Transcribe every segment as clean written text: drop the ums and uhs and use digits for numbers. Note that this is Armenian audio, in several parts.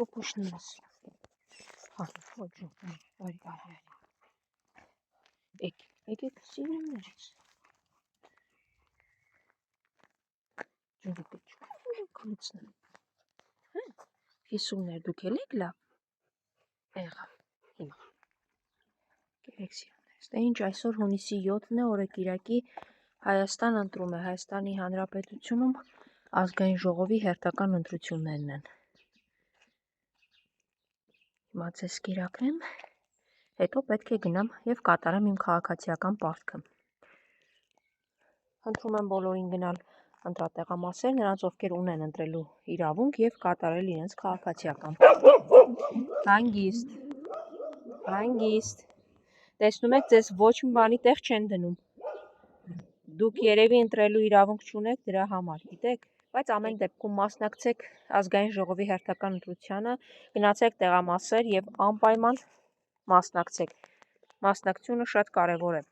Պուպուշնես։ Հա, ոջում, արի։ Եկեք սիրումներս։ Ջունգը չունի կլուցնեմ։ Հիսումներ դուք էլ եք լավ։ Եղավ, հիմա։ Կերեք սիրումներս։ Դե ինչ այսօր հունիսի 7-ն է, օրը կիրակի Հայաստան ընտրում է, Հայաստանի Հանրապետությունում ազգային ժողովի հերթական ընտրություններն են։ Հիմա ձեզ կերակրեմ, հետո պետք է գնամ և կատարեմ իմ քաղաքացիական պարտքը։ Խնդրում եմ բոլորին գնալ ընտրատեղամասեր, նրանց ովքեր ունեն ընտրելու իրավունք և կատարել իրենց քաղաքացիական հանգիստ, տեսնում եք, ձեզ ոչ մի բանի տեղ չեն դնում, դուք երևի ընտրելու իրավունք չունեք դրա համար, գիտեք, բայց ամեն դեպքում մասնակցեք ազգային ժողովի հերթական ընտրությանը, գնացեք տեղամասեր և անպայման մասնակցեք, մասնակցությունը շատ կարևոր է։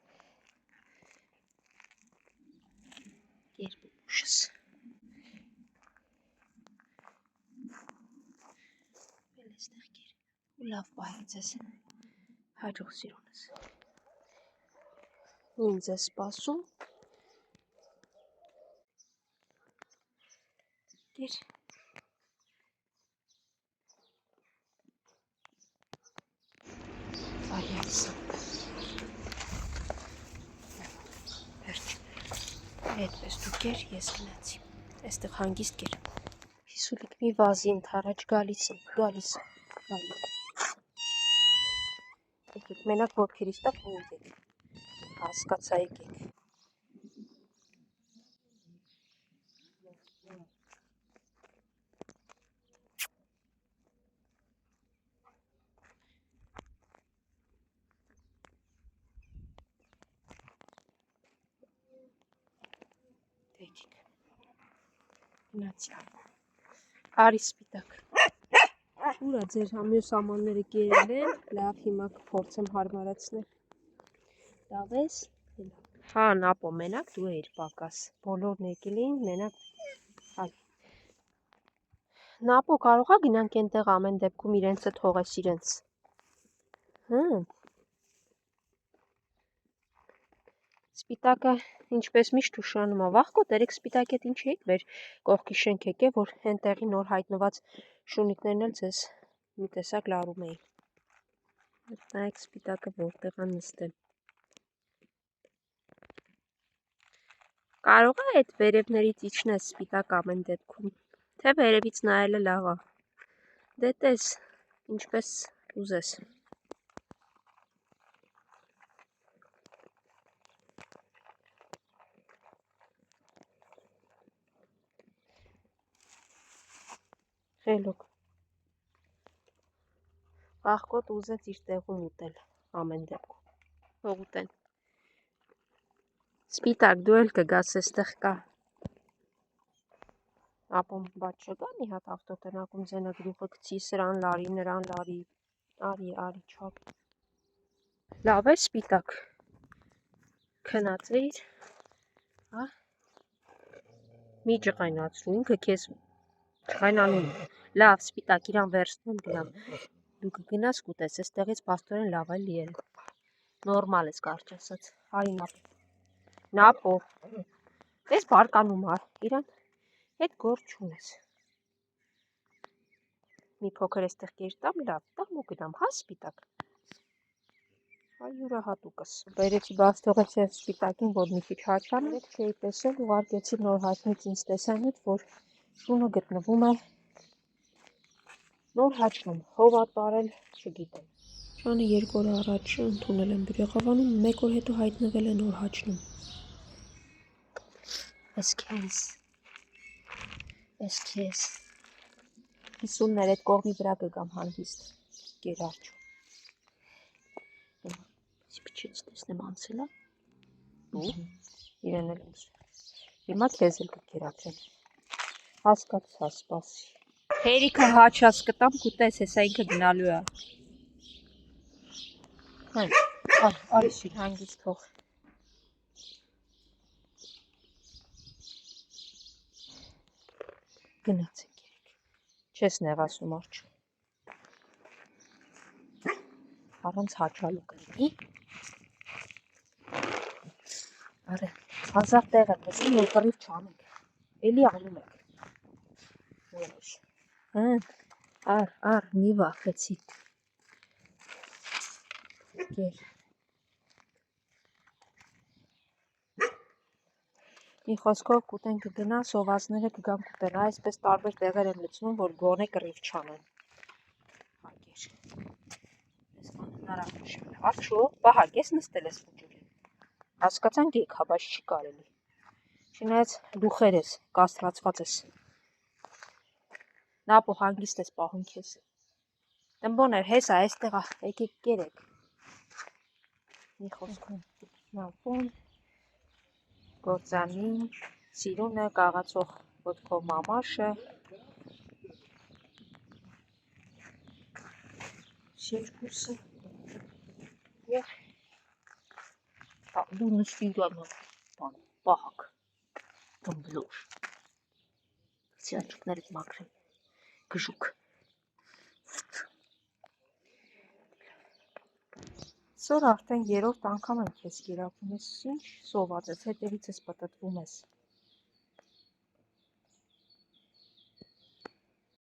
Երկուշս։ Ու լավ պահեք ձեզ, հաջող սիրունս։ Ինձ է սպասում։ Դիր։ Արիացը։ Վերջ։ Հետպես դու կեր, ես գնացի։ Այստեղ հանգիստ կեր։ Հիսուլիկ մի վազի ընթառաջ գալիս եմ։ Եկեք, մենակ ոտքերիս տակ մի եկեք։ Հասկացա եկեք։ Եկեք։ Գնացի։ Արի սպիտակ։ Ուրա ձեր մյուս ամանները կերել են, լավ հիմա կփորձեմ հարմարացնել։ Լավ ես։ Հա, Նապո, մենակ դու էիր պակաս։ Բոլորն եկել էին, մենակ այ։ Նապո, կարող է գնանք այնտեղ ամեն դեպքում իրենցը թողես իրենց։ Սպիտակը ինչպես միշտ ուշանում է, վաղ կոտերեք սպիտակետ ինչ եք վեր կողքի շենք եք է, որ հենտեղի նոր հայտնված շունիկներն էլ ձեզ մի տեսակ լարում էի։ Նայեք սպիտակը որտեղ է նստել։ Կարող է այդ վերևներից իջնես սպիտակ ամեն դեպքում, թե վերևից նայելը լավ է։ Դե տես, ինչպես ուզես։ Խելոք։ Վաղկոտ ուզեց իր տեղում ուտել ամեն դեպքում։ Թող ուտեն։ Սպիտակ դու էլ կգաս էստեղ կա։ Ապոմ բաց չկա մի հատ ավտոտնակում ձենագրուխը գցի սրան լարի, նրան լարի։ Արի, չափ։ Լավ է սպիտակ։ Քնած էիր։ Հա։ Մի ջղայնացրու, ինքը քեզ ջղայնանում է։ Լավ, սպիտակ, իրան վերցնեմ գնամ։ Դու կգնաս կուտես, էստեղից փաստորեն լավ է լիել։ Նորմալ ես կարճ ասած։ Արի Նապո։ Դες բարկանում ար, իրան հետ գործ չունես։ Մի փոքր էստեղ կերտամ, լավ, տամ ու գնամ, հա սպիտակ։ Այ յուրահատուկս։ Բերեցի բաց թողեցի այս սպիտակին, որ մի քիչ հաչան, չէի տեսել, ուղարկեցի նոր հաչնից ինձ տեսանյութ, որ շունը գտնվում է նոր հաչնում, հով ա տարել, չգիտեմ։ Շանը 2 օր առաջ ընդունել եմ բյուրեղավանում, 1 օր հետո հայտնվել է նոր հաչնում։ Ես քեզ։ Հիսուններ այդ կողմի վրա կգամ հանգիստ, կերարջու։ Փչից տեսնեմ անցել է։ Իրեն էլ ուզ։ Հիմա քեզ էլ կկերակրեմ։ Հասկացա, սպասի։ Հերիքը հաչած կտամ, կուտես, հեսա ինքը գնալու է։ Արի շիր հանգիստ թող։ Գնացեք երեք։ Չես նեղասում արջու։ առանց հաճալու կլինի։ Արե, 1000 տեղ եմ լսում, որ կռիվ չանենք։ Էլի անում եք։ Որոշ։ Առ, մի վախեցի։ Գեր։ Մի խոսքով կուտեն կգնա, սովածները կգան կուտեն, այսպես տարբեր տեղեր եմ լցնում, որ գոնե կռիվ չանեն։ Հագեր։ Ես բան հնարավոր չէ։ Աչո, բահակ ես նստել ես վճուրին։ Հասկացանք եք, հա, բայց չի կարելի։ Չնայած դուխեր ես, կաստրացված ես։ Նապո հանգիստ ես պահում քեզ։ Տնբոներ, հեսա, այստեղա, եկեք կերեք։ Մի խոսքով նապոն, գործանին, սիրունը, կաղացող ոտքով մամաշը։ Երկուսը։ Եվ դու նստի բան, պահակ, դմբլոր։ Սի աչուկներիդ մաքրեմ, գժուկ։ Սոր արդեն երորդ անգամ եմ քեզ կիրապում ես, ինչ սոված ես, հետևից ես պտտվում ես։